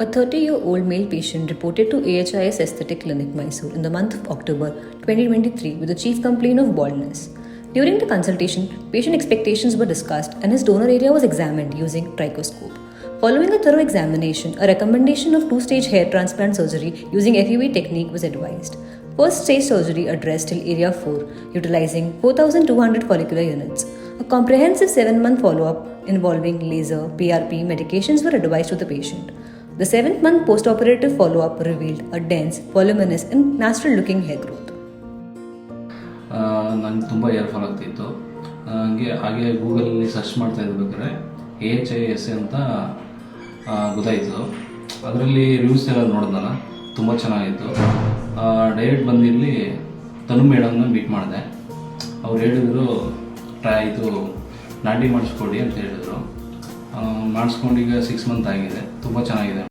A 30-year-old male patient reported to AHIS Aesthetic Clinic, Mysore in the month of October 2023 with a chief complaint of baldness. During the consultation, patient expectations were discussed and his donor area was examined using trichoscope. Following a thorough examination, a recommendation of two-stage hair transplant surgery using FUE technique was advised. First stage surgery addressed till area 4, utilizing 4,200 follicular units. A comprehensive 7-month follow-up involving laser, PRP, medications were advised to the patient. The 7th month post-operative follow-up revealed a dense, voluminous and natural-looking hair growth. ನನಗೆ ತುಂಬ hair fall ಆಗ್ತಿತ್ತು. ಹಾಗೆ ಗೂಗಲಲ್ಲಿ search ಮಾಡ್ತಾ ಇರಬೇಕಾದ್ರೆ AHIS ಅಂತ ಗೊತ್ತಾಯಿತು. ಅದರಲ್ಲಿ ರಿವ್ಯೂಸ್ ಎಲ್ಲ ನೋಡಿದ್ನಲ್ಲ, ತುಂಬ ಚೆನ್ನಾಗಿತ್ತು. ಡೈರೆಕ್ಟ್ ಬಂದಿಲ್ಲಿ ತನು ಮೇಡಮ್ನ ಮೀಟ್ ಮಾಡಿದೆ. ಅವ್ರು ಹೇಳಿದ್ರು ಇದು ನಾಟಿ ಮಾಡಿಸ್ಕೊಡಿ ಅಂತ ಹೇಳಿದ್ರು. ಮಾಡಿಸ್ಕೊಂಡು ಈಗ 6 ಮಂತ್ ಆಗಿದೆ. ತುಂಬ ಚೆನ್ನಾಗಿದೆ.